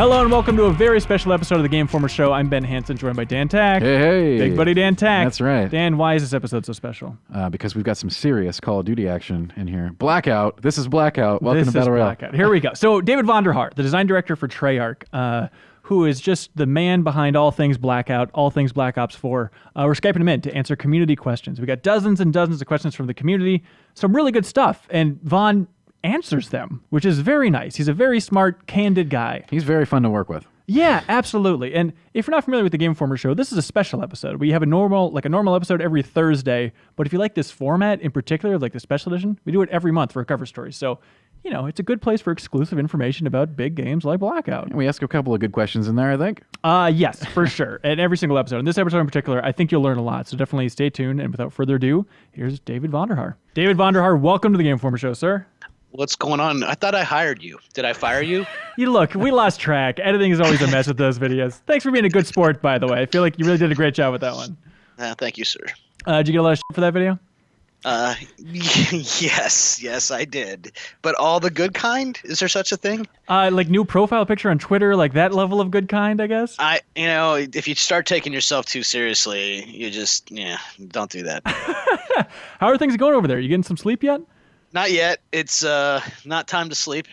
Hello and welcome to a very special episode of the Game Informer Show. I'm Ben Hansen, joined by Dan Tack. Hey. Big buddy Dan Tack. That's right. Dan, why is this episode so special? Because we've got some serious Call of Duty action in here. Blackout. This is Blackout. Welcome to Battle Royale. Blackout. Here we go. So David vonderhaar, the design director for Treyarch, who is just the man behind all things Blackout, all things Black Ops 4. We're Skyping him in to answer community questions. We got dozens and dozens of questions from the community. Some really good stuff. And Von answers them, which is very nice. He's a very smart, candid guy. He's very fun to work with. Yeah, absolutely. And if you're not familiar with the Game Informer Show, this is a special episode. We have a normal episode every Thursday. But if you like this format in particular, like the special edition, we do it every month for a cover story. So, you know, it's a good place for exclusive information about big games like Blackout. And we ask a couple of good questions in there, I think. Yes, for sure. And every single episode. In this episode in particular, I think you'll learn a lot. So definitely stay tuned. And without further ado, here's David vonderhaar. David vonderhaar, welcome to the Game Informer Show, sir. What's going on? I thought I hired you. Did I fire you? Look, we lost track. Editing is always a mess with those videos. Thanks for being a good sport, by the way. I feel like you really did a great job with that one. Thank you, sir. Did you get a lot of shit for that video? Yes, I did. But all the good kind? Is there such a thing? Like new profile picture on Twitter, like that level of good kind, I guess? If you start taking yourself too seriously, you just, don't do that. How are things going over there? You getting some sleep yet? Not yet. It's not time to sleep,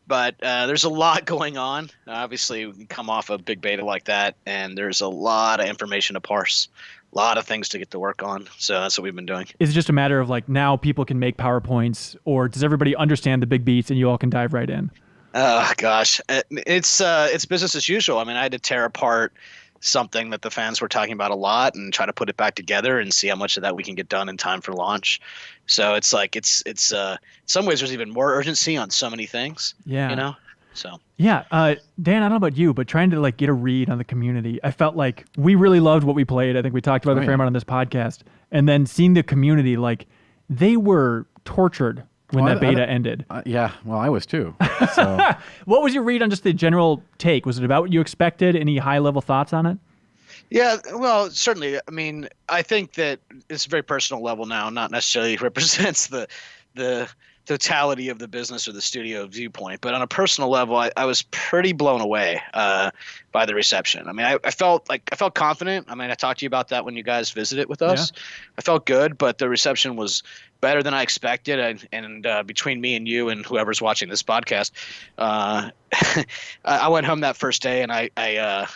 but there's a lot going on. Obviously, we come off a big beta like that, and there's a lot of information to parse, a lot of things to get to work on. So that's what we've been doing. Is it just a matter of like now people can make PowerPoints, or does everybody understand the big beats and you all can dive right in? Oh, gosh. It's business as usual. I mean, I had to tear apart something that the fans were talking about a lot and try to put it back together and see how much of that we can get done in time for launch. So it's like it's in some ways there's even more urgency on so many things. Yeah. So yeah, Dan, I don't know about you, but trying to like get a read on the community, I felt like we really loved what we played. I think we talked about it a fair amount on this podcast, and then seeing the community, like they were tortured when that beta ended. Yeah, well, I was too. So. What was your read on just the general take? Was it about what you expected? Any high-level thoughts on it? Yeah, well, certainly. I mean, I think that it's a very personal level now, not necessarily represents the totality of the business or the studio viewpoint. But on a personal level, I was pretty blown away by the reception. I mean, I felt confident. I mean, I talked to you about that when you guys visited with us. Yeah. I felt good, but the reception was better than I expected. And between me and you and whoever's watching this podcast, I went home that first day and I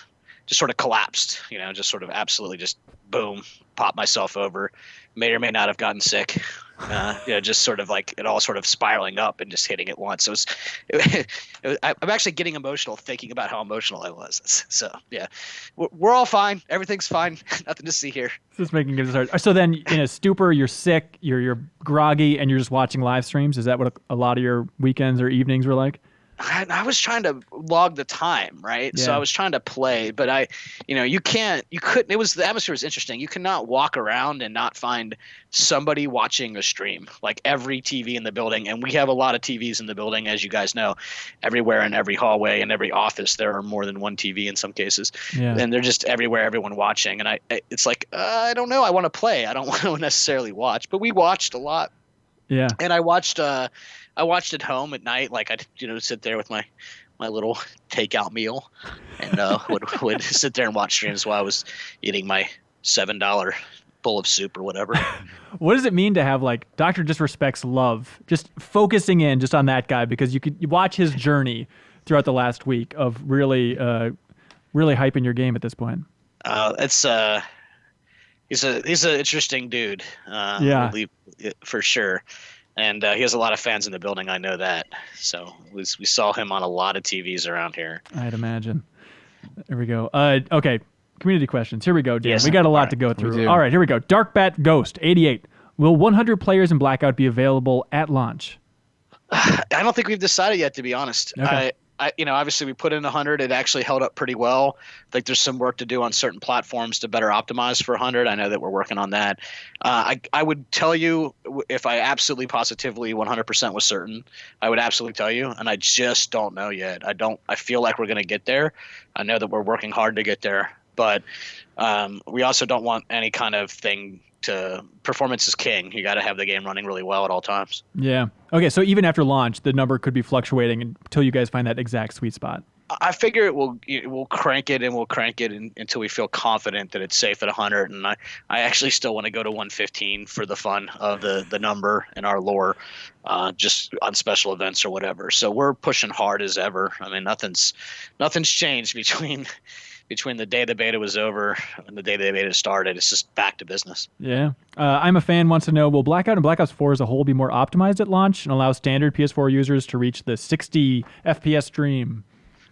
just sort of collapsed, just sort of absolutely just boom, popped myself over. May or may not have gotten sick. Just sort of like it all sort of spiraling up and just hitting at once. So I'm actually getting emotional thinking about how emotional I was. So yeah, we're all fine. Everything's fine. Nothing to see here. This is making it hard. So then in a stupor, you're sick, you're groggy, and you're just watching live streams. Is that what a lot of your weekends or evenings were like? I was trying to log the time, right? Yeah. So I was trying to play, but the atmosphere was interesting. You cannot walk around and not find somebody watching a stream, like every TV in the building. And we have a lot of TVs in the building, as you guys know, everywhere in every hallway and every office, there are more than one TV in some cases. Yeah. And they're just everywhere, everyone watching. And it's like, I don't know. I want to play. I don't want to necessarily watch, but we watched a lot. Yeah. And I watched at home at night, like I'd sit there with my little takeout meal, and would sit there and watch streams while I was eating my $7 bowl of soup or whatever. What does it mean to have like Dr. Disrespect's love, just focusing in just on that guy, because you watch his journey throughout the last week of really hyping your game at this point? He's an interesting dude. Yeah, for sure. And he has a lot of fans in the building. I know that. So we saw him on a lot of TVs around here. I'd imagine. There we go. Okay, community questions. Here we go, Dan. Yes. We got a lot to go through. All right, here we go. Darkbat Ghost 88. Will 100 players in Blackout be available at launch? I don't think we've decided yet, to be honest. Okay. Obviously we put in 100. It actually held up pretty well. I think there's some work to do on certain platforms to better optimize for 100. I know that we're working on that. I would tell you if I absolutely positively 100% was certain, I would absolutely tell you. And I just don't know yet. I feel like we're going to get there. I know that we're working hard to get there, but we also don't want any kind of thing to performance is king. You got to have the game running really well at all times. Yeah. Okay. So even after launch, the number could be fluctuating until you guys find that exact sweet spot. I figure we'll crank it and we'll crank it until we feel confident that it's safe at 100. And I actually still want to go to 115 for the fun of the number and our lore, just on special events or whatever. So we're pushing hard as ever. I mean, nothing's changed between the day the beta was over and the day the beta started. It's just back to business. Yeah. I'm a fan wants to know, will Blackout and Black Ops 4 as a whole be more optimized at launch and allow standard PS4 users to reach the 60 FPS dream?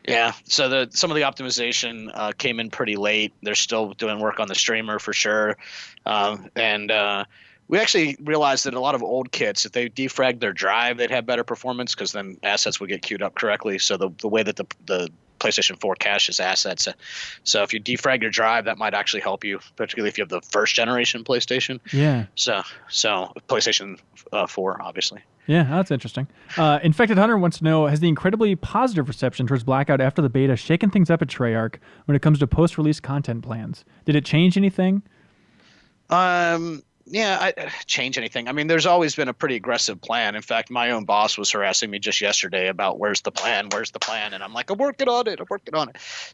Yeah, so some of the optimization came in pretty late. They're still doing work on the streamer for sure. And we actually realized that a lot of old kits, if they defragged their drive, they'd have better performance because then assets would get queued up correctly. So the way that the PlayStation 4 caches assets. So if you defrag your drive, that might actually help you, particularly if you have the first generation PlayStation. Yeah. So PlayStation 4, obviously. Yeah, that's interesting. Infected Hunter wants to know, has the incredibly positive reception towards Blackout after the beta shaken things up at Treyarch when it comes to post-release content plans? Did it change anything? Yeah, change anything. I mean, there's always been a pretty aggressive plan. In fact, my own boss was harassing me just yesterday about where's the plan, and I'm like, I'm working on it.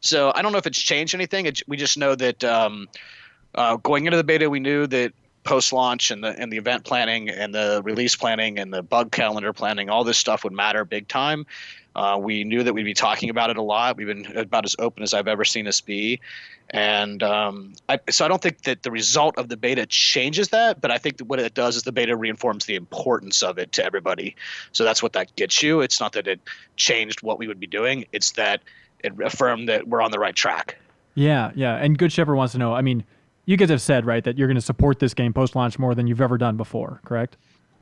So I don't know if it's changed anything. We just know that going into the beta, we knew that post-launch and the event planning and the release planning and the bug calendar planning, all this stuff would matter big time. We knew that we'd be talking about it a lot. We've been about as open as I've ever seen us be. And so I don't think that the result of the beta changes that, but I think that what it does is the beta reinforms the importance of it to everybody. So that's what that gets you. It's not that it changed what we would be doing. It's that it affirmed that we're on the right track. Yeah. And Good Shepherd wants to know, I mean, you guys have said, right, that you're going to support this game post-launch more than you've ever done before, correct?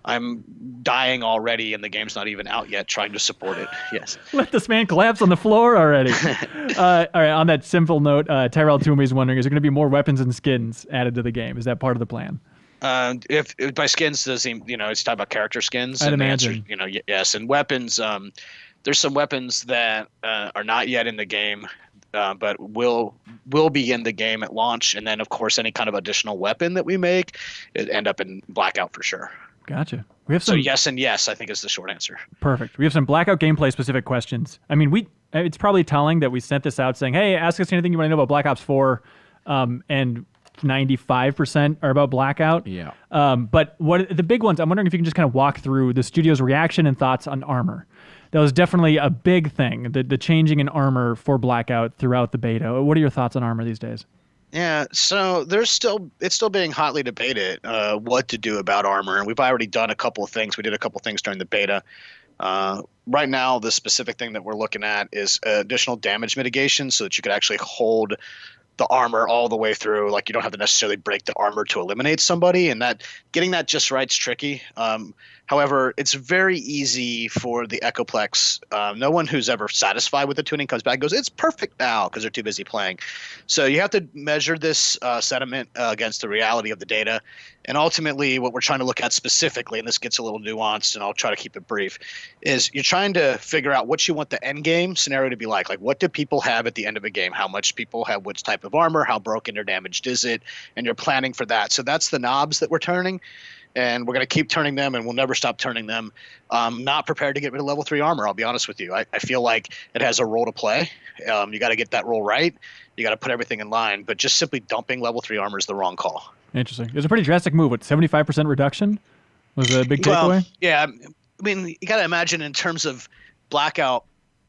I'm dying already, and the game's not even out yet, trying to support it. Yes. Let this man collapse on the floor already. All right, on that simple note, Tyrell Toomey is wondering, is there going to be more weapons and skins added to the game? Is that part of the plan? If by skins, does he, it's talking about character skins? I'd imagine. Yes. And weapons, there's some weapons that are not yet in the game, but will be in the game at launch. And then, of course, any kind of additional weapon that we make, it end up in Blackout for sure. Gotcha. We have some... So yes and yes, I think is the short answer. Perfect. We have some Blackout gameplay specific questions. I mean, it's probably telling that we sent this out saying, hey, ask us anything you want to know about Black Ops 4, and 95% are about Blackout. Yeah. But what the big ones, I'm wondering if you can just kind of walk through the studio's reaction and thoughts on armor. That was definitely a big thing, the changing in armor for Blackout throughout the beta. What are your thoughts on armor these days? Yeah, so it's still being hotly debated what to do about armor, and we've already done a couple of things. We did a couple of things during the beta. Right now, the specific thing that we're looking at is additional damage mitigation, so that you could actually hold the armor all the way through. Like, you don't have to necessarily break the armor to eliminate somebody, and that getting that just right's tricky. However, it's very easy for the Echoplex. No one who's ever satisfied with the tuning comes back and goes, it's perfect now, because they're too busy playing. So you have to measure this sentiment against the reality of the data. And ultimately, what we're trying to look at specifically, and this gets a little nuanced, and I'll try to keep it brief, is you're trying to figure out what you want the end game scenario to be like. Like, what do people have at the end of a game? How much people have which type of armor? How broken or damaged is it? And you're planning for that. So that's the knobs that we're turning. And we're going to keep turning them, and we'll never stop turning them. Not prepared to get rid of level 3 armor, I'll be honest with you. I feel like it has a role to play. You got to get that role right. You got to put everything in line. But just simply dumping level 3 armor is the wrong call. Interesting. It was a pretty drastic move. What, 75% reduction was a big takeaway? Well, yeah. I mean, you got to imagine in terms of Blackout,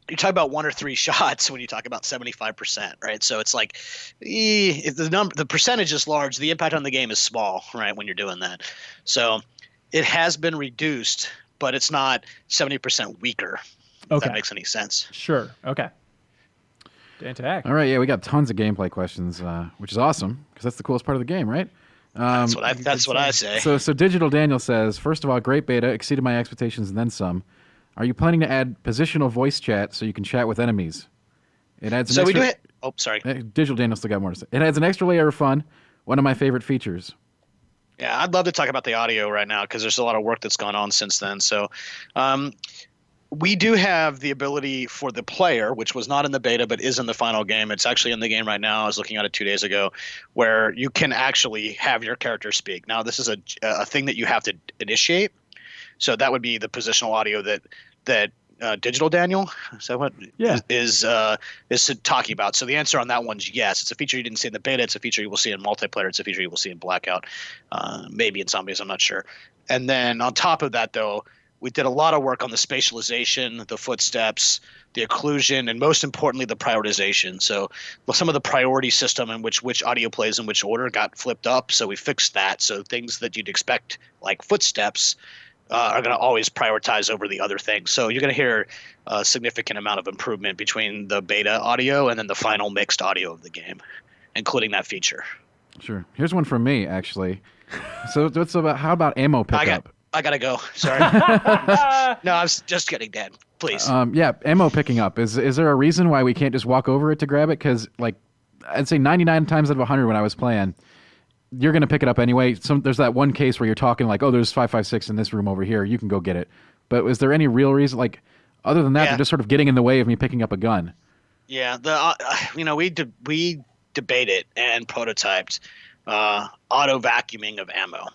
you talk about 1 or 3 shots when you talk about 75%, right? So it's like, if the percentage is large, the impact on the game is small, right? When you're doing that, so it has been reduced, but it's not 70% weaker. If that makes any sense. Sure. Okay. All right. Yeah, we got tons of gameplay questions, which is awesome because that's the coolest part of the game, right? That's what I say. So Digital Daniel says, first of all, great beta, exceeded my expectations and then some. Are you planning to add positional voice chat so you can chat with enemies? It adds an extra... Oh, sorry. Digital Daniel still got more to say. It adds an extra layer of fun. One of my favorite features. Yeah, I'd love to talk about the audio right now because there's a lot of work that's gone on since then. So we do have the ability for the player, which was not in the beta but is in the final game. It's actually in the game right now. I was looking at it 2 days ago, where you can actually have your character speak. Now, this is a thing that you have to initiate. So that would be the positional audio that Digital Daniel? Is that what Yeah. is talking about? So the answer on that one's yes. It's a feature you didn't see in the beta. It's a feature you will see in multiplayer. It's a feature you will see in Blackout, maybe in Zombies. I'm not sure. And then on top of that, though, we did a lot of work on the spatialization, the footsteps, the occlusion, and most importantly, the prioritization. So some of the priority system in which audio plays in which order got flipped up. So we fixed that. So things that you'd expect, like footsteps, are going to always prioritize over the other things. So you're going to hear a significant amount of improvement between the beta audio and then the final mixed audio of the game, including that feature. Sure. Here's one from me, actually. So how about ammo pickup? I gotta go. Sorry. No, I was just kidding, Dan. Please. Yeah, ammo picking up. Is there a reason why we can't just walk over it to grab it? Because like, I'd say 99 times out of 100 when I was playing, you're gonna pick it up anyway. There's that one case where you're talking like, oh, there's 5.56 in this room over here. You can go get it. But is there any real reason? Like, other than that, they're just sort of getting in the way of me picking up a gun. Yeah. We debated and prototyped auto vacuuming of ammo.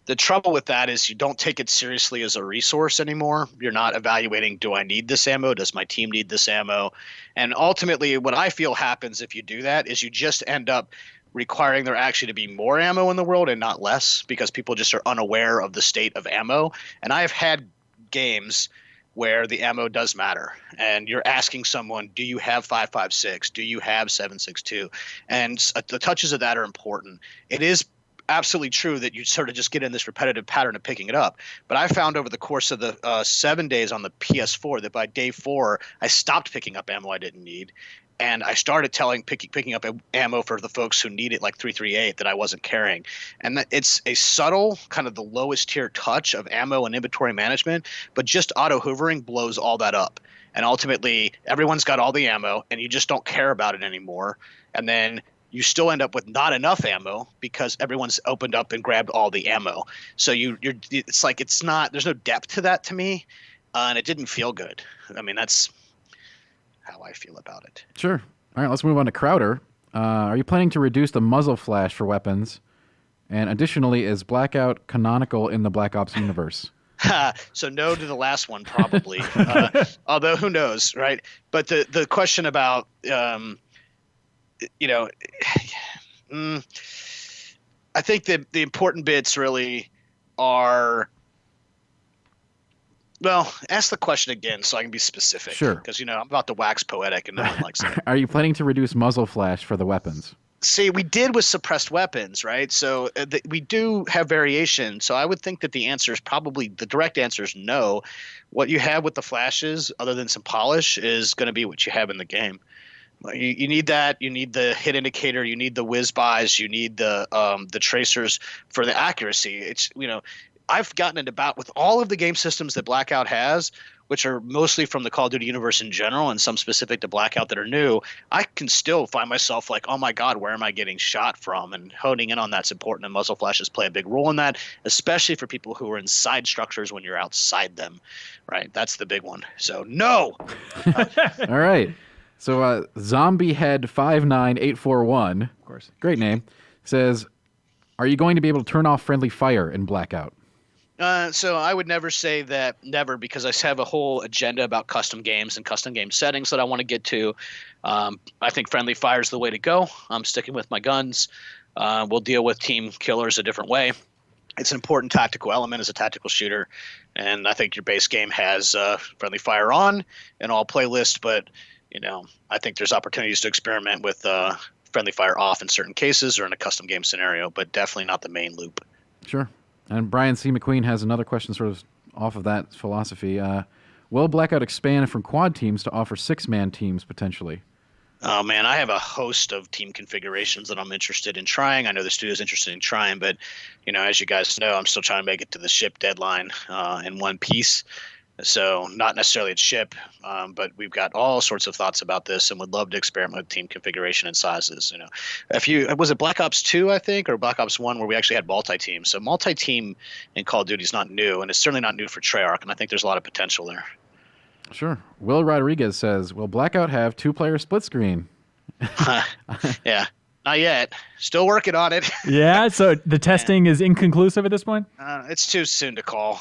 The trouble with that is you don't take it seriously as a resource anymore. You're not evaluating, do I need this ammo? Does my team need this ammo? And ultimately, what I feel happens if you do that is you just end up requiring there actually to be more ammo in the world and not less, because people just are unaware of the state of ammo. And I have had games where the ammo does matter, and you're asking someone, do you have 5.56? Do you have 7.62? And the touches of that are important. It is absolutely true that you sort of just get in this repetitive pattern of picking it up. But I found over the course of the 7 days on the PS4 that by day 4, I stopped picking up ammo I didn't need. And I started picking up ammo for the folks who need it, like 338, that I wasn't carrying. And it's a subtle, kind of the lowest tier touch of ammo and inventory management, but just auto hoovering blows all that up. And ultimately, everyone's got all the ammo, and you just don't care about it anymore. And then you still end up with not enough ammo because everyone's opened up and grabbed all the ammo. So it's like there's no depth to that to me, and it didn't feel good. I mean, that's how I feel about it. Sure. All right, let's move on to Crowder. Are you planning to reduce the muzzle flash for weapons? And additionally, is Blackout canonical in the Black Ops universe? So no to the last one, probably. Although who knows, right? But the question about I think that the important bits really are, well, ask the question again so I can be specific. Sure. Because, I'm about to wax poetic and no one likes that. Are you planning to reduce muzzle flash for the weapons? See, we did with suppressed weapons, right? So we do have variation. So I would think that the direct answer is no. What you have with the flashes, other than some polish, is going to be what you have in the game. You need that. You need the hit indicator. You need the whiz-bys. You need the tracers for the accuracy. It's I've gotten into bout with all of the game systems that Blackout has, which are mostly from the Call of Duty universe in general and some specific to Blackout that are new. I can still find myself like, oh my God, where am I getting shot from? And honing in on that's important, and muzzle flashes play a big role in that, especially for people who are inside structures when you're outside them, right? That's the big one. So no. All right. So Zombie Head 59841, Of course. great name, says, are you going to be able to turn off friendly fire in Blackout? So I would never say that never, because I have a whole agenda about custom games and custom game settings that I want to get to. I think friendly fire is the way to go. I'm sticking with my guns. We'll deal with team killers a different way. It's an important tactical element as a tactical shooter, and I think your base game has friendly fire on in all playlists, but I think there's opportunities to experiment with friendly fire off in certain cases or in a custom game scenario, but definitely not the main loop. Sure. And Brian C. McQueen has another question sort of off of that philosophy. Will Blackout expand from quad teams to offer 6-man teams potentially? Oh, man, I have a host of team configurations that I'm interested in trying. I know the studio's interested in trying, but, as you guys know, I'm still trying to make it to the ship deadline in one piece. So not necessarily at ship, but we've got all sorts of thoughts about this and would love to experiment with team configuration and sizes. Was it Black Ops 2, I think, or Black Ops 1 where we actually had multi-team. So multi-team in Call of Duty is not new, and it's certainly not new for Treyarch, and I think there's a lot of potential there. Sure. Will Rodriguez says, will Blackout have 2-player split screen? Yeah. Not yet. Still working on it. Yeah. So the testing is inconclusive at this point. It's too soon to call.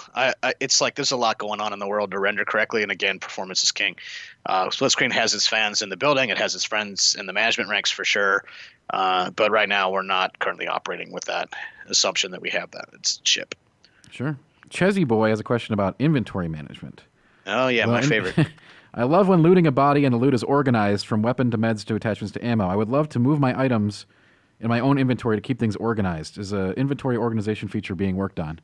It's like there's a lot going on in the world to render correctly, and again, performance is king. Split Screen has its fans in the building. It has its friends in the management ranks for sure. But right now, we're not currently operating with that assumption that we have that it's ship. Sure. Chezzy Boy has a question about inventory management. Oh yeah, my favorite. I love when looting a body and the loot is organized from weapon to meds to attachments to ammo. I would love to move my items in my own inventory to keep things organized. Is an inventory organization feature being worked on?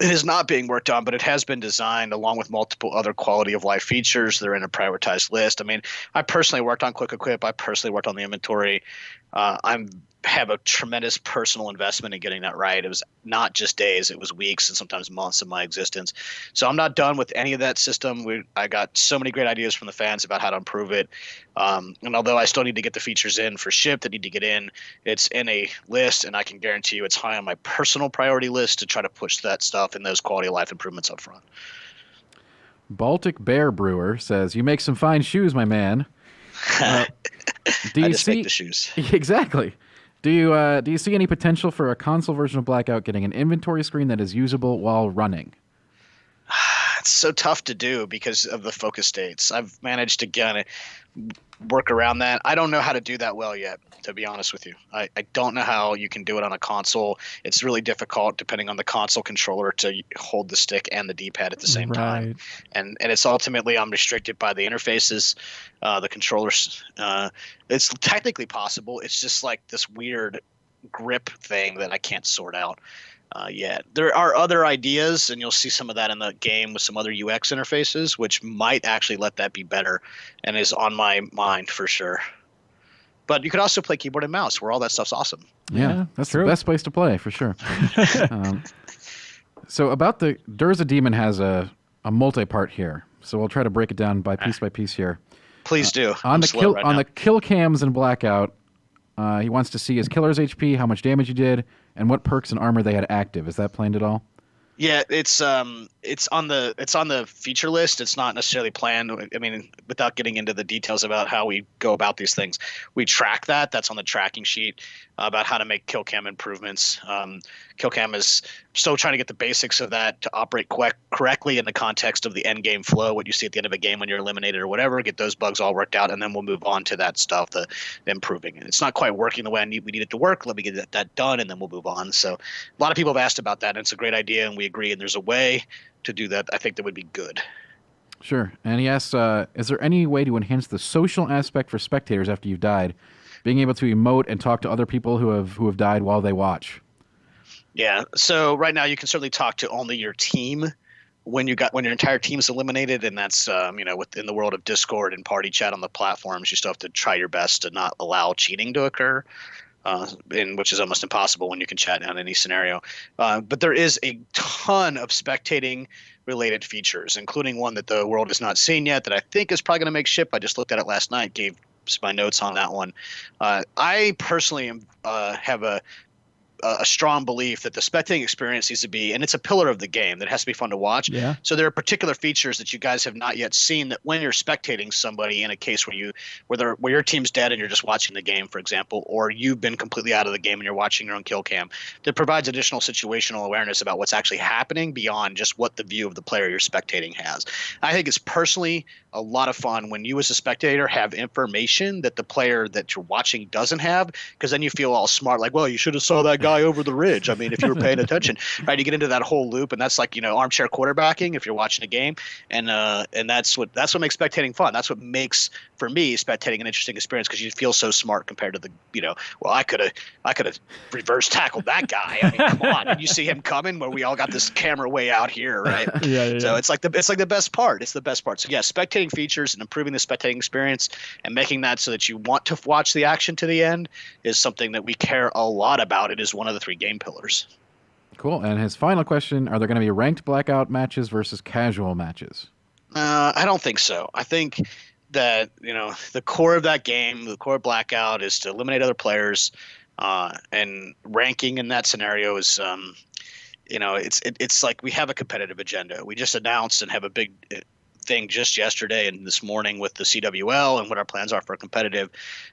It is not being worked on, but it has been designed along with multiple other quality of life features. They're in a prioritized list. I mean, I personally worked on Quick Equip. I personally worked on the inventory. I have a tremendous personal investment in getting that right. It was not just days, it was weeks and sometimes months of my existence. So I'm not done with any of that system. I got so many great ideas from the fans about how to improve it. And although I still need to get the features in for ship that need to get in, it's in a list, and I can guarantee you it's high on my personal priority list to try to push that stuff and those quality of life improvements up front. Baltic Bear Brewer says, "You make some fine shoes, my man." Do you I just see make the shoes. Exactly? Do you see any potential for a console version of Blackout getting an inventory screen that is usable while running? It's so tough to do because of the focus states. I've managed to kind of work around that. I don't know how to do that well yet, to be honest with you. I don't know how you can do it on a console. It's really difficult depending on the console controller to hold the stick and the D-pad at the same time. And it's ultimately I'm restricted by the interfaces, the controllers. It's technically possible. It's just like this weird grip thing that I can't sort out. Yet. There are other ideas, and you'll see some of that in the game with some other UX interfaces, which might actually let that be better and is on my mind for sure. But you could also play keyboard and mouse, where all that stuff's awesome. Yeah, that's true. the best place to play, for sure. So about the Durza Demon has a multi-part here, so we'll try to break it down by piece here. Please do. On the Killcams in Blackout, he wants to see his killer's HP, how much damage he did, and what perks and armor they had active. Is that planned at all? Yeah, it's on the feature list. It's not necessarily planned. I mean, without getting into the details about how we go about these things, we track that. That's on the tracking sheet about how to make Killcam improvements. Killcam is still trying to get the basics of that to operate correctly in the context of the end game flow, what you see at the end of a game when you're eliminated or whatever, get those bugs all worked out, and then we'll move on to that stuff, the improving. And it's not quite working the way we need it to work. Let me get that done, and then we'll move on. So a lot of people have asked about that, and it's a great idea, and we agree, and there's a way to do that. I think that would be good. Sure. And he asks, is there any way to enhance the social aspect for spectators after you've died, being able to emote and talk to other people who have died while they watch? Yeah. So right now you can certainly talk to only your team when your entire team's eliminated, and that's within the world of Discord and party chat on the platforms, you still have to try your best to not allow cheating to occur. Which is almost impossible when you can chat in any scenario. But there is a ton of spectating related features, including one that the world has not seen yet that I think is probably going to make ship. I just looked at it last night, gave my notes on that one. I personally have a strong belief that the spectating experience needs to be, and it's a pillar of the game that has to be fun to watch. Yeah. So there are particular features that you guys have not yet seen that when you're spectating somebody in a case where your team's dead and you're just watching the game, for example, or you've been completely out of the game and you're watching your own kill cam, that provides additional situational awareness about what's actually happening beyond just what the view of the player you're spectating has. I think it's personally a lot of fun when you as a spectator have information that the player that you're watching doesn't have, because then you feel all smart, like, well, you should have saw that guy over the ridge. I mean, if you were paying attention, right? You get into that whole loop, and that's like, armchair quarterbacking if you're watching a game, and that's what makes spectating fun. That's what makes, for me, spectating an interesting experience, because you feel so smart compared to the, well, I could have reverse tackled that guy. I mean, come on, and you see him coming where we all got this camera way out here, right? Yeah. So it's like the best part. It's the best part. So yeah, spectating features and improving the spectating experience and making that so that you want to watch the action to the end is something that we care a lot about. It is one of the 3 game pillars. Cool. And his final question, are there going to be ranked Blackout matches versus casual matches? I don't think so. I think that, the core of that game, the core of Blackout, is to eliminate other players, and ranking in that scenario is, it's like we have a competitive agenda. We just announced and have a big thing just yesterday and this morning with the CWL and what our plans are for competitive.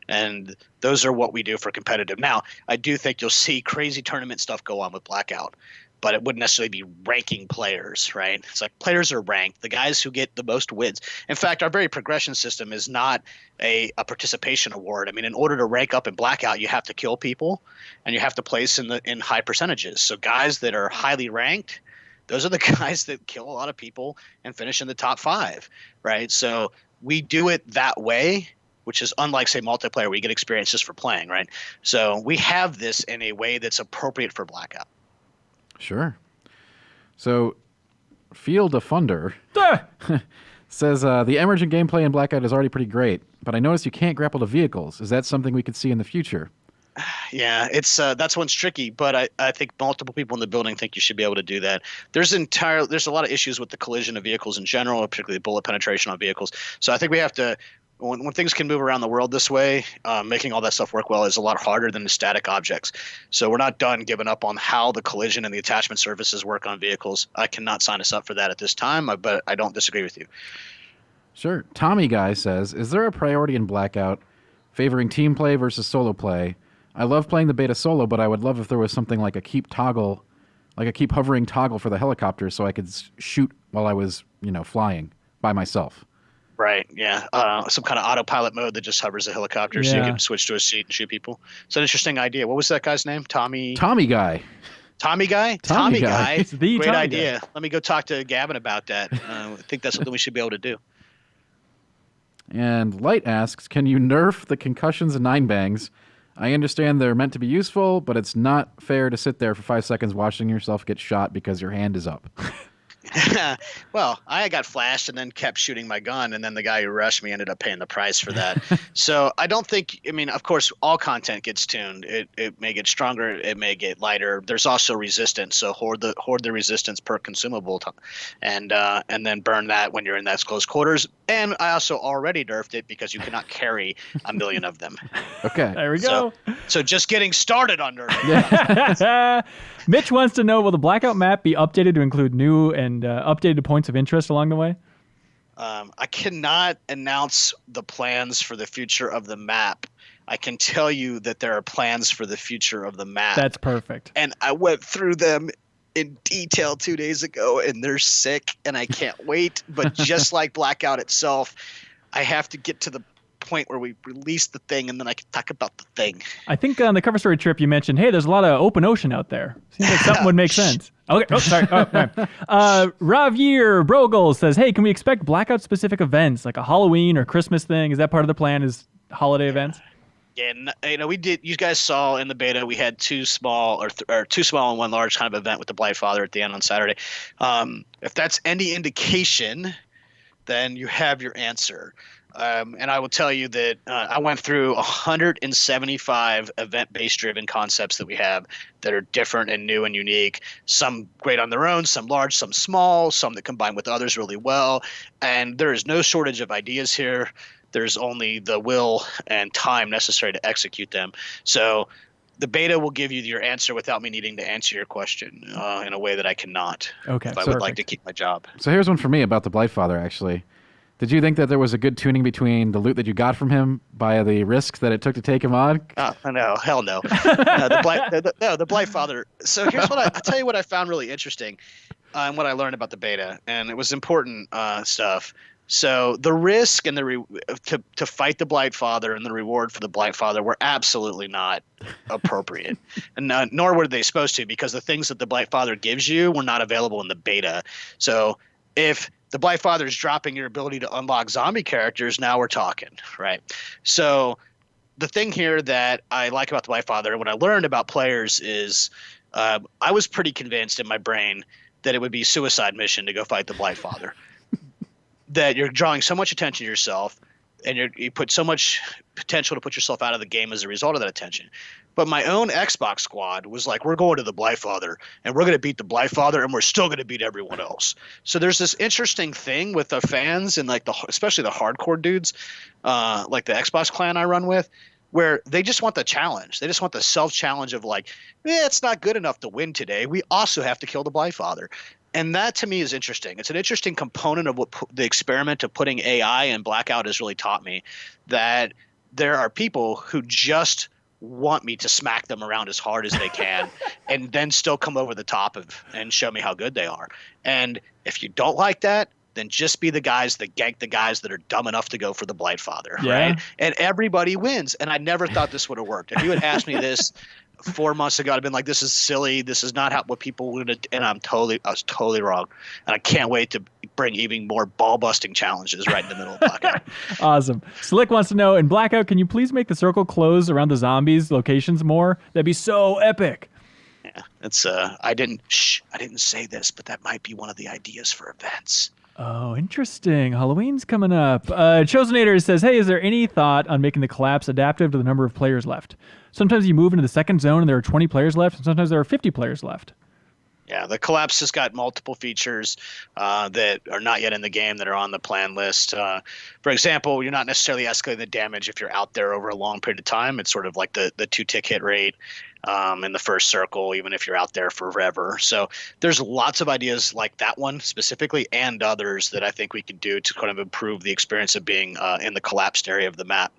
And those are what we do for competitive. Now, I do think you'll see crazy tournament stuff go on with Blackout, but it wouldn't necessarily be ranking players, right? It's like players are ranked, the guys who get the most wins. In fact, our very progression system is not a participation award. I mean, in order to rank up in Blackout, you have to kill people and you have to place in high percentages. So guys that are highly ranked, those are the guys that kill a lot of people and finish in the top 5, right? So we do it that way, which is unlike, say, multiplayer where you get experience just for playing, right? So we have this in a way that's appropriate for Blackout. Sure. So, Field of Funder says the emergent gameplay in Blackout is already pretty great, but I noticed you can't grapple to vehicles. Is that something we could see in the future? Yeah, it's that's one's tricky, but I think multiple people in the building think you should be able to do that. There's a lot of issues with the collision of vehicles in general, particularly bullet penetration on vehicles. So I think we have to, when things can move around the world this way, making all that stuff work well is a lot harder than the static objects. So we're not done giving up on how the collision and the attachment surfaces work on vehicles. I cannot sign us up for that at this time, but I don't disagree with you. Sure. Tommy Guy says, is there a priority in Blackout favoring team play versus solo play? I love playing the beta solo, but I would love if there was something like a keep hovering toggle for the helicopter so I could shoot while I was, flying by myself. Right, yeah. Some kind of autopilot mode that just hovers the helicopter so you can switch to a seat and shoot people. It's an interesting idea. What was that guy's name? Tommy Guy? Tommy Guy. It's the Great Tommy idea. Guy. Let me go talk to Gavin about that. I think that's something we should be able to do. And Light asks, can you nerf the concussions and 9-bangs? I understand they're meant to be useful, but it's not fair to sit there for 5 seconds watching yourself get shot because your hand is up. Well, I got flashed and then kept shooting my gun, and then the guy who rushed me ended up paying the price for that. So I don't think, of course, all content gets tuned. It may get stronger, it may get lighter. There's also resistance, so hoard the resistance per consumable, and then burn that when you're in that close quarters. And I also already nerfed it because you cannot carry a million of them. Okay. There we go. So just getting started on nerfing. Mitch wants to know, will the Blackout map be updated to include new and updated points of interest along the way? I cannot announce the plans for the future of the map. I can tell you that there are plans for the future of the map. That's perfect. And I went through them in detail 2 days ago, and they're sick, and I can't wait. But just like Blackout itself, I have to get to the point where we release the thing, and then I can talk about the thing. I think on the cover story trip you mentioned, hey, there's a lot of open ocean out there. Seems like something would make sense. Okay. Oh, sorry. Oh, right. Ravier Brogel says, hey, can we expect Blackout specific events like a Halloween or Christmas thing? Is that part of the plan? Is holiday events? Yeah, we did. You guys saw in the beta we had two small or two small and one large kind of event with the Blight Father at the end on Saturday. If that's any indication, then you have your answer. And I will tell you that I went through 175 event-based driven concepts that we have that are different and new and unique. Some great on their own, some large, some small, some that combine with others really well. And there is no shortage of ideas here. There's only the will and time necessary to execute them. So the beta will give you your answer without me needing to answer your question in a way that I cannot. Okay, if I would like to keep my job. So here's one for me about the Blight Father, actually. Did you think that there was a good tuning between the loot that you got from him by the risk that it took to take him on? No, hell no. The Blight Father. So here's what I'll tell you what I found really interesting and what I learned about the beta, and it was important stuff. So the risk and to fight the Blight Father and the reward for the Blight Father were absolutely not appropriate, and nor were they supposed to, because the things that the Blight Father gives you were not available in the beta. So if the Blight Father is dropping your ability to unlock zombie characters, now we're talking, right? So the thing here that I like about the Blight Father and what I learned about players is I was pretty convinced in my brain that it would be a suicide mission to go fight the Blight Father. That you're drawing so much attention to yourself, and you put so much potential to put yourself out of the game as a result of that attention. But my own Xbox squad was like, we're going to the Blight Father, and we're going to beat the Blight Father, and we're still going to beat everyone else. So there's this interesting thing with the fans and especially the hardcore dudes, like the Xbox clan I run with, where they just want the challenge. They just want the self-challenge of like, it's not good enough to win today. We also have to kill the Blight Father. And that to me is interesting. It's an interesting component of what the experiment of putting AI in Blackout has really taught me, that there are people who just want me to smack them around as hard as they can and then still come over the top of and show me how good they are. And if you don't like that, then just be the guys that gank the guys that are dumb enough to go for the Blight Father, right? And everybody wins. And I never thought this would have worked. If you had asked me this 4 months ago, I'd have been like, this is silly. This is not what people would. And I was totally wrong. And I can't wait to bring even more ball-busting challenges right in the middle of Blackout. Awesome. Slick wants to know, in Blackout, can you please make the circle close around the zombies locations more? That'd be so epic. Yeah, it's I didn't say this, but that might be one of the ideas for events. Oh, interesting. Halloween's coming up. Chosenator says, hey, is there any thought on making the collapse adaptive to the number of players left? Sometimes you move into the second zone and there are 20 players left, and sometimes there are 50 players left. Yeah, the collapse has got multiple features that are not yet in the game that are on the plan list. For example, you're not necessarily escalating the damage if you're out there over a long period of time. It's sort of like the 2-tick hit rate in the first circle, even if you're out there forever. So there's lots of ideas like that one specifically, and others that I think we could do to kind of improve the experience of being in the collapsed area of the map.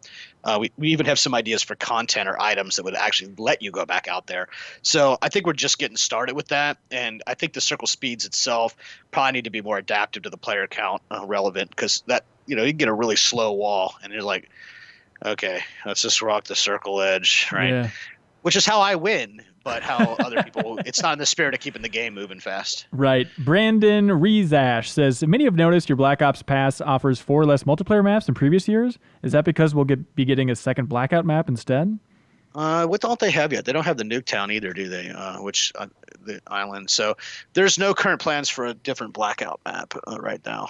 We even have some ideas for content or items that would actually let you go back out there. So I think we're just getting started with that. And I think the circle speeds itself probably need to be more adaptive to the player count relevant, because that, you can get a really slow wall and you're like, okay, let's just rock the circle edge, right? Yeah. Which is how I win, but how other people, it's not in the spirit of keeping the game moving fast. Right. Brandon Rezash says, many have noticed your Black Ops Pass offers 4 less multiplayer maps than previous years. Is that because we'll be getting a second Blackout map instead? What don't they have yet? They don't have the Nuketown either, do they? The island. So there's no current plans for a different Blackout map right now.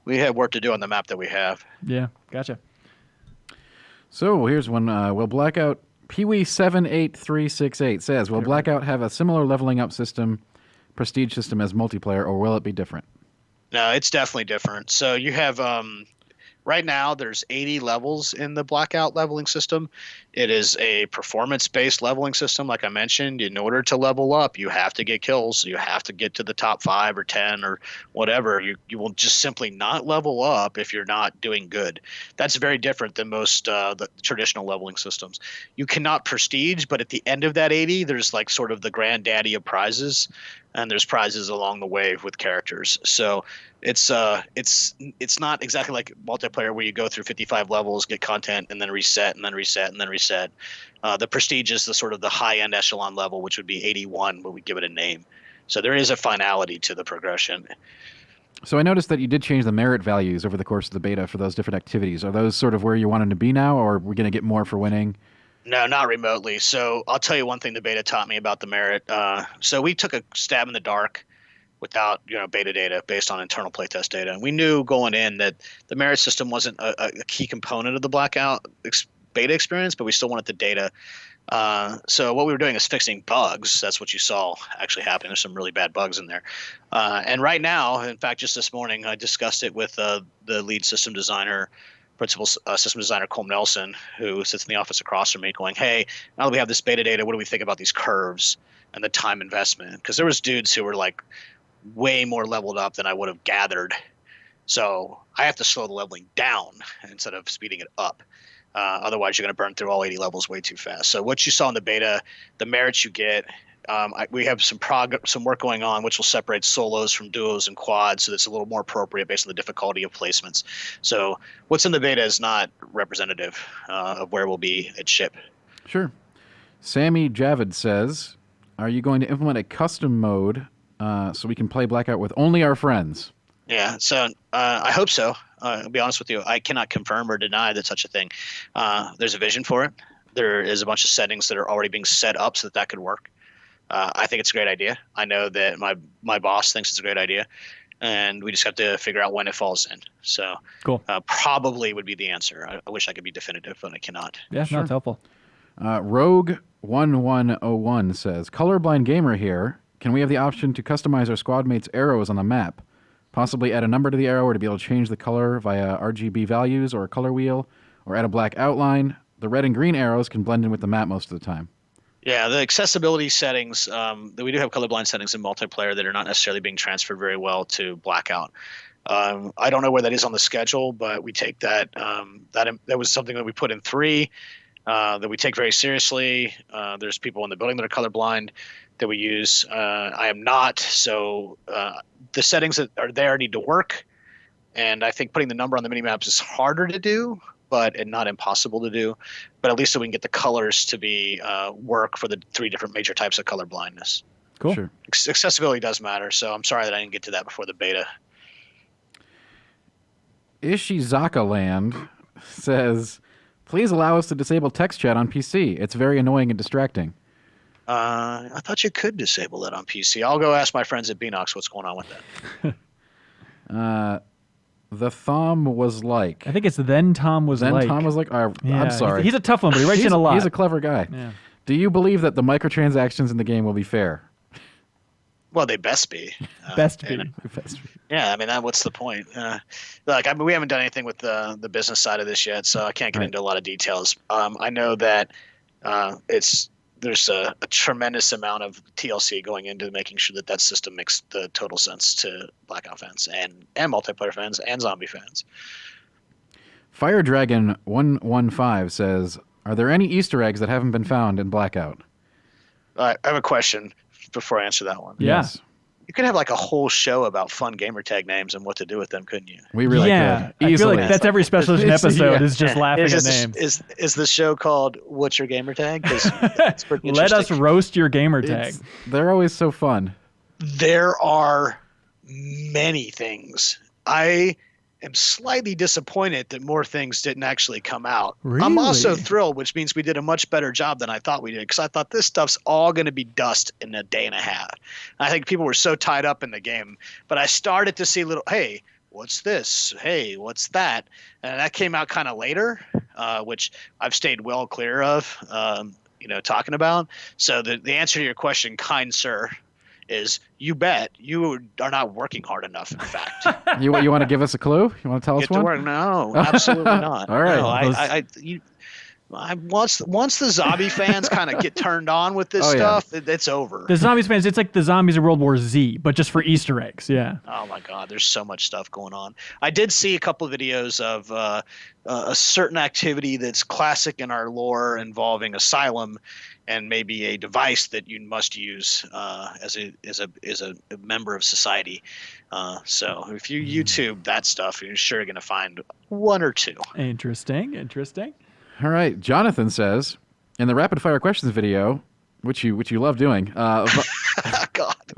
We have work to do on the map that we have. Yeah, gotcha. So here's one. Will Blackout... Pee-wee 78368 says, will Blackout have a similar leveling up prestige system as multiplayer, or will it be different? No, it's definitely different. So you have right now there's 80 levels in the Blackout leveling system. It is a performance-based leveling system, like I mentioned. In order to level up, you have to get kills. You have to get to the top 5 or 10 or whatever. You will just simply not level up if you're not doing good. That's very different than most the traditional leveling systems. You cannot prestige, but at the end of that 80, there's like sort of the granddaddy of prizes, and there's prizes along the way with characters. So it's not exactly like multiplayer where you go through 55 levels, get content, and then reset, and then reset, and then reset. The prestige is the sort of the high-end echelon level, which would be 81, but we give it a name. So there is a finality to the progression. So I noticed that you did change the merit values over the course of the beta for those different activities. Are those sort of where you want them to be now, or are we going to get more for winning? No, not remotely. So I'll tell you one thing the beta taught me about the merit. So we took a stab in the dark without beta data based on internal playtest data. And we knew going in that the merit system wasn't a key component of the Blackout beta experience, but we still wanted the data. So what we were doing is fixing bugs. That's what you saw actually happening. There's some really bad bugs in there. And right now, in fact, just this morning, I discussed it with the lead system designer, principal system designer Cole Nelson, who sits in the office across from me, going, hey, now that we have this beta data, what do we think about these curves and the time investment? Because there was dudes who were like way more leveled up than I would have gathered. So I have to slow the leveling down instead of speeding it up. Otherwise, you're going to burn through all 80 levels way too fast. So what you saw in the beta, the merits you get, we have some work going on, which will separate solos from duos and quads, so that's a little more appropriate based on the difficulty of placements. So what's in the beta is not representative of where we'll be at ship. Sure. Sammy Javid says, are you going to implement a custom mode so we can play Blackout with only our friends? Yeah, so I hope so. I'll be honest with you. I cannot confirm or deny that such a thing. There's a vision for it. There is a bunch of settings that are already being set up so that could work. I think it's a great idea. I know that my boss thinks it's a great idea, and we just have to figure out when it falls in. So cool. Probably would be the answer. I wish I could be definitive, but I cannot. Yeah, sure. No, it's helpful. Rogue1101 says, Colorblind Gamer here. Can we have the option to customize our squad mates' arrows on the map? Possibly add a number to the arrow or to be able to change the color via RGB values or a color wheel, or add a black outline. The red and green arrows can blend in with the map most of the time. Yeah, the accessibility settings, that we do have colorblind settings in multiplayer that are not necessarily being transferred very well to Blackout. I don't know where that is on the schedule, but we take that. That was something that we put in 3 that we take very seriously. There's people in the building that are colorblind that we use. I am not, so the settings that are there need to work. And I think putting the number on the mini-maps is harder to do, and not impossible to do. But at least so we can get the colors to be work for the 3 different major types of color blindness. Cool. Sure. Accessibility does matter, so I'm sorry that I didn't get to that before the beta. Ishizaka Land says, please allow us to disable text chat on PC. It's very annoying and distracting. I thought you could disable that on PC. I'll go ask my friends at Beanox what's going on with that. The Thom was like. I think it's then Tom was Then like. Tom was like, oh, Yeah, I'm sorry. He's a tough one, but he writes in a lot. He's a clever guy. Yeah. Do you believe that the microtransactions in the game will be fair? Well, they best be. Best be. Yeah, I mean, what's the point? We haven't done anything with the business side of this yet, so I can't get into a lot of details. I know that there's a tremendous amount of TLC going into making sure that system makes the total sense to Blackout fans and multiplayer fans and zombie fans. Fire Dragon 115 says, are there any Easter eggs that haven't been found in Blackout? I have a question before I answer that one. Yeah. Yes. You could have like a whole show about fun gamer tag names and what to do with them, couldn't you? We really could. I feel Easily. like that's every special edition episode is just laughing at Is names. the show called What's Your Gamer Tag? 'Cause it's pretty Let us interesting. roast your gamer tag. They're always so fun. There are many things. I am slightly disappointed that more things didn't actually come out. I'm also Really? thrilled, which means we did a much better job than I thought we did, because I thought this stuff's all going to be dust in a day and a half. I think people were so tied up in the game, but I started to see hey, what's this? Hey, what's that? And that came out kind of later, which I've stayed well clear of, talking about. So the answer to your question, kind sir, is you bet you are not working hard enough, in fact. You want to give us a clue? You want to tell us Get to one? work? No, absolutely not. All right. No, once the zombie fans kind of get turned on with this stuff, it's over. The zombies fans, it's like the zombies of World War Z, but just for Easter eggs. Yeah. Oh my God, there's so much stuff going on. I did see a couple of videos of a certain activity that's classic in our lore involving Asylum, and maybe a device that you must use as a member of society. So if you YouTube that stuff, you're sure going to find one or two. Interesting. All right. Jonathan says, in the rapid fire questions video, which you love doing, God.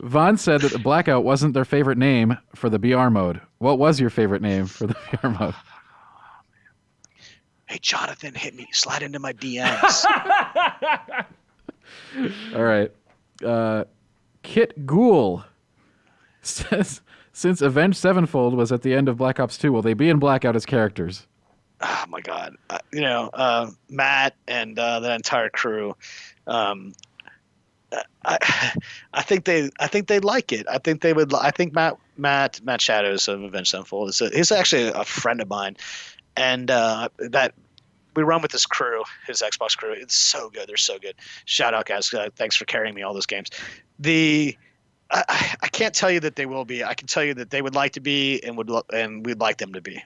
Vaughn said that the Blackout wasn't their favorite name for the BR mode. What was your favorite name for the BR mode? Hey, Jonathan, hit me. Slide into my DMs. All right. Kit Ghoul says, since Avenged Sevenfold was at the end of Black Ops 2, will they be in Blackout as characters? Oh my God. Matt and that entire crew. I think they'd like it. I think they would. I think Matt Shadows of Avenged Sevenfold he's actually a friend of mine, and that we run with this crew, his Xbox crew. It's so good. They're so good. Shout out, guys. Thanks for carrying me all those games. I can't tell you that they will be. I can tell you that they would like to be, and we'd like them to be.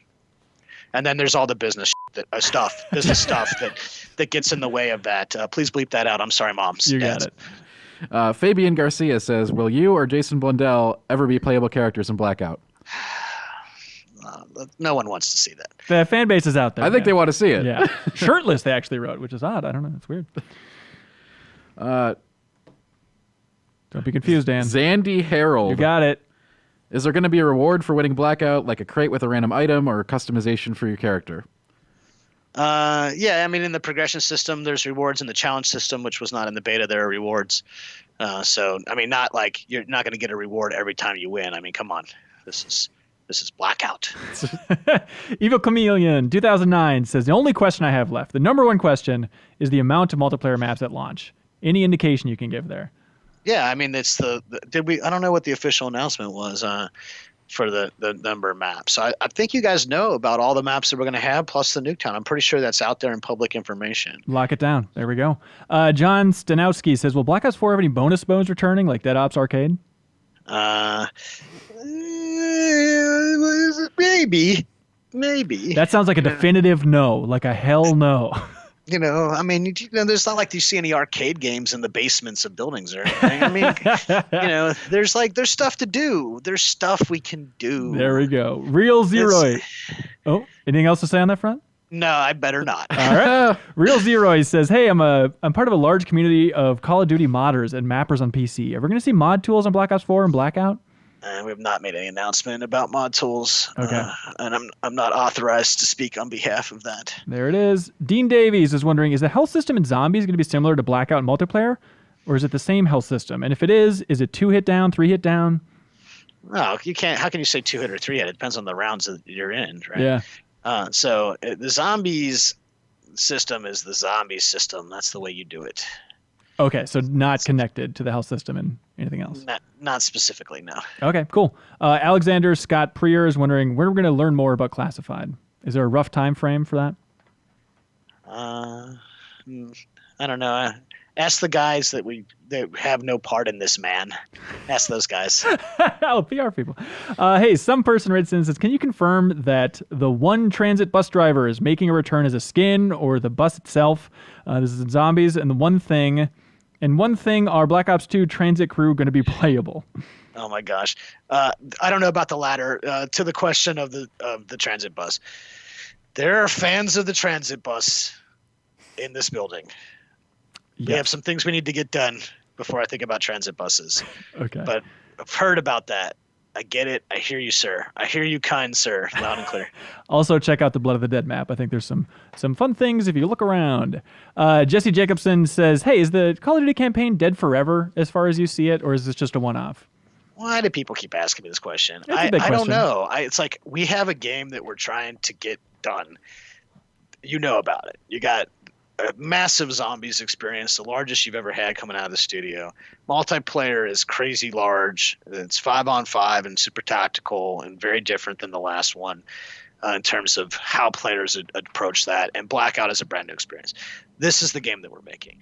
And then there's all the business stuff that gets in the way of that. Please bleep that out. I'm sorry, moms. You got it. Fabian Garcia says, will you or Jason Blundell ever be playable characters in Blackout? No one wants to see that. The fan base is out there. I think they want to see it. Yeah. Shirtless, they actually wrote, which is odd. I don't know. It's weird. Don't be confused, Dan. Zandi Harrell. You got it. Is there going to be a reward for winning Blackout, like a crate with a random item or customization for your character? Yeah, I mean, in the progression system, there's rewards. In the challenge system, which was not in the beta, there are rewards. So, I mean, not like you're not going to get a reward every time you win. I mean, come on. This is Blackout. Evil Chameleon 2009 says, the only question I have left, the number one question, is the amount of multiplayer maps at launch. Any indication you can give there? Yeah, I mean, it's I don't know what the official announcement was. for the number of maps. So I think you guys know about all the maps that we're going to have, plus the Nuketown. I'm pretty sure that's out there in public information. Lock it down. There we go. John Stanowski says, will Black Ops 4 have any bonus modes returning, like Dead Ops Arcade? Maybe. That sounds like a definitive no, like a hell no. I mean, there's not like you see any arcade games in the basements of buildings or anything. I mean, there's stuff to do. There's stuff we can do. There we go. Real Zeroid. Oh, anything else to say on that front? No, I better not. All right. Real Zeroid says, hey, I'm part of a large community of Call of Duty modders and mappers on PC. Are we going to see mod tools on Black Ops 4 and Blackout? We have not made any announcement about mod tools. Okay. And I'm not authorized to speak on behalf of that. There it is. Dean Davies is wondering, is the health system in Zombies going to be similar to Blackout and multiplayer? Or is it the same health system? And if it is it 2-hit down, 3-hit down? No, you can't. How can you say 2-hit or 3-hit? It depends on the rounds that you're in, right? Yeah. So the Zombies system is the zombie system. That's the way you do it. Okay, so not connected to the health system and anything else? Not specifically, no. Okay, cool. Alexander Scott Prier is wondering, when are we going to learn more about Classified? Is there a rough time frame for that? I don't know. Ask the guys that have no part in this, man. Ask those guys. Oh, PR people. Hey, some person writes in and says, can you confirm that the one transit bus driver is making a return as a skin or the bus itself? This is in Zombies. And one thing, are Black Ops 2 transit crew going to be playable? Oh my gosh. I don't know about the latter. To the question of the transit bus. There are fans of the transit bus in this building. We have some things we need to get done before I think about transit buses. Okay. But I've heard about that. I get it. I hear you, sir. I hear you, kind sir, loud and clear. Also, check out the Blood of the Dead map. I think there's some fun things if you look around. Jesse Jacobson says, hey, is the Call of Duty campaign dead forever as far as you see it, or is this just a one-off? Why do people keep asking me this question? I don't know. It's like we have a game that we're trying to get done. You know about it. You got a massive Zombies experience, the largest you've ever had coming out of the studio. Multiplayer is crazy large. It's 5-on-5 and super tactical and very different than the last one in terms of how players approach that. And Blackout is a brand new experience. This is the game that we're making.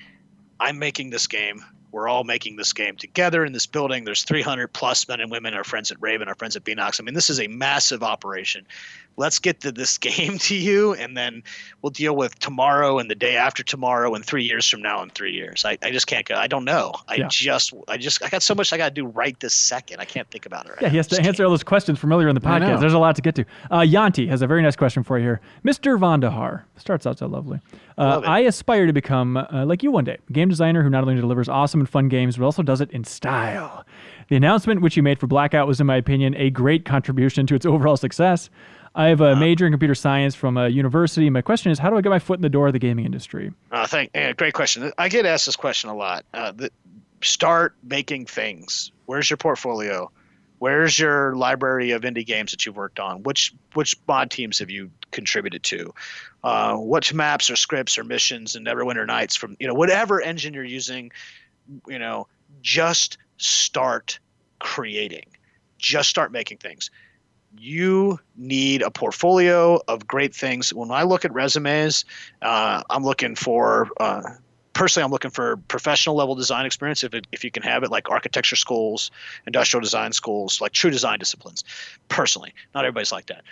I'm making this game. We're all making this game together in this building. There's 300 plus men and women, our friends at Raven, our friends at Beanox. I mean, this is a massive operation. Let's get to this game to you, and then we'll deal with tomorrow and the day after tomorrow and 3 years from now and 3 years. I just can't go. I don't know. I got so much I got to do right this second. I can't think about it right now. He has to answer all those questions from earlier in the podcast. There's a lot to get to. Yanti has a very nice question for you here. Mr. vonderhaar starts out so lovely. I aspire to become like you one day, a game designer who not only delivers awesome and fun games, but also does it in style. The announcement which you made for Blackout was, in my opinion, a great contribution to its overall success. I have a major in computer science from a university. My question is, how do I get my foot in the door of the gaming industry? Great question. I get asked this question a lot. Start making things. Where's your portfolio? Where's your library of indie games that you've worked on? Which mod teams have you contributed to? Which maps or scripts or missions and Neverwinter Nights from whatever engine you're using? Just start creating. Just start making things. You need a portfolio of great things. When I look at resumes, I'm looking for professional level design experience. If you can have it, like architecture schools, industrial design schools, like true design disciplines. Personally, not everybody's like that.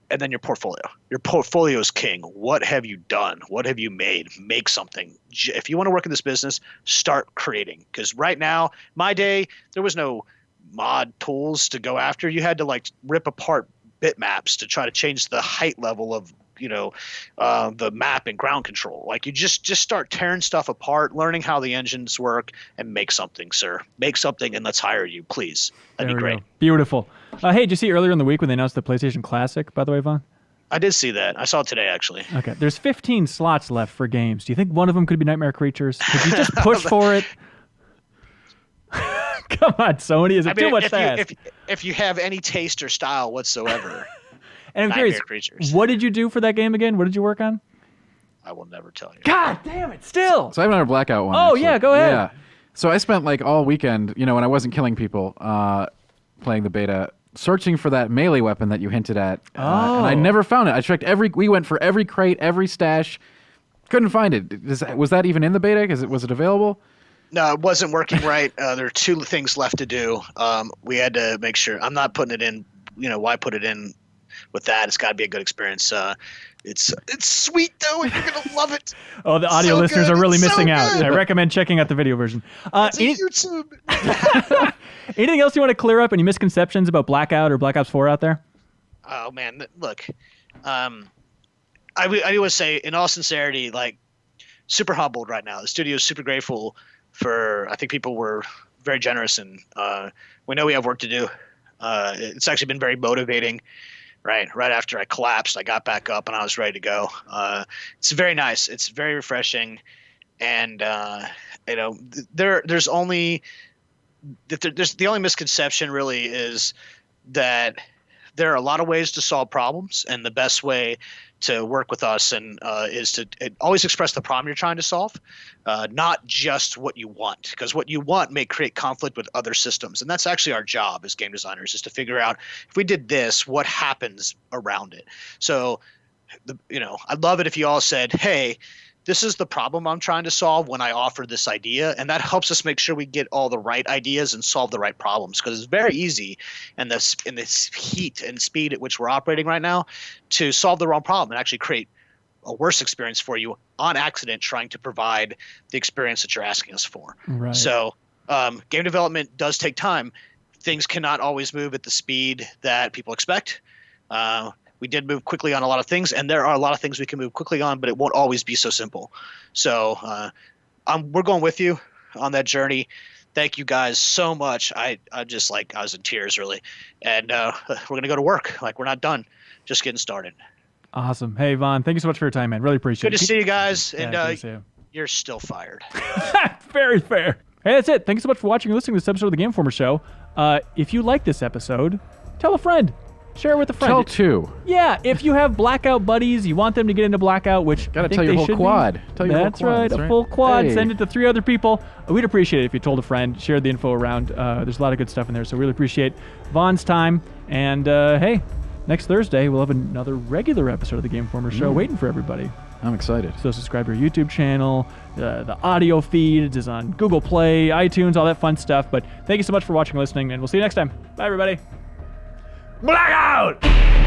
And then your portfolio. Your portfolio is king. What have you done? What have you made? Make something. If you want to work in this business, start creating. Because right now, my day, there was no mod tools to go after. You had to rip apart bitmaps to try to change the height level of the map and ground control. You just start tearing stuff apart, learning how the engines work, and make something, sir. Make something, and let's hire you, please. That'd be great. Beautiful. Hey, did you see earlier in the week when they announced the PlayStation Classic, by the way, Vaughn? I did see that. I saw it today, actually. Okay. There's 15 slots left for games. Do you think one of them could be Nightmare Creatures? Could you just push for it? Come on, Sony. Is it too much to ask? If you have any taste or style whatsoever. And I'm curious, Creatures. What did you do for that game again? What did you work on? I will never tell you. God damn it, still. So I have another Blackout one. Oh, actually. yeah, go ahead. Yeah. So I spent all weekend, when I wasn't killing people, playing the beta, searching for that melee weapon that you hinted at, and I never found it. I checked we went for every crate, every stash, couldn't find it. Was that even in the beta? Was it available? No, it wasn't working right. There are 2 things left to do. We had to make sure. I'm not putting it in. Why put it in with that? It's got to be a good experience. It's sweet though, and you're gonna love it. Oh, the audio listeners are really missing out. I recommend checking out the video version. YouTube. Anything else you want to clear up? Any misconceptions about Blackout or Black Ops 4 out there? Oh man, look, I always say, in all sincerity, like, super humbled right now. The studio is super grateful for. I think people were very generous, and we know we have work to do. It's actually been very motivating. Right after I collapsed, I got back up and I was ready to go. It's very nice. It's very refreshing, and there's only the only misconception really is that there are a lot of ways to solve problems, and the best way to work with us is to always express the problem you're trying to solve, not just what you want, because what you want may create conflict with other systems, and that's actually our job as game designers, is to figure out, if we did this, what happens around it. So, I'd love it if you all said, hey, this is the problem I'm trying to solve when I offer this idea, and that helps us make sure we get all the right ideas and solve the right problems, because it's very easy in this heat and speed at which we're operating right now to solve the wrong problem and actually create a worse experience for you on accident, trying to provide the experience that you're asking us for. Right. So game development does take time. Things cannot always move at the speed that people expect. We did move quickly on a lot of things, and there are a lot of things we can move quickly on, but it won't always be so simple. So we're going with you on that journey. Thank you guys so much. I was in tears, really. And we're going to go to work. Like, we're not done. Just getting started. Awesome. Hey, Vaughn, thank you so much for your time, man. Really appreciate it. Good to see you guys. And good to see you. You're still fired. Very fair. Hey, that's it. Thanks so much for watching and listening to this episode of the Game Informer Show. If you like this episode, tell a friend. Share it with a friend. Tell 2. Yeah, if you have Blackout buddies, you want them to get into Blackout, which gotta tell your whole quad. That's right, a full quad. Hey. Send it to 3 other people. We'd appreciate it if you told a friend, shared the info around. There's a lot of good stuff in there, so really appreciate Vaughn's time. And hey, next Thursday we'll have another regular episode of the Game Informer Show waiting for everybody. I'm excited. So subscribe to our YouTube channel. The audio feed is on Google Play, iTunes, all that fun stuff. But thank you so much for watching and listening, and we'll see you next time. Bye, everybody. Blackout!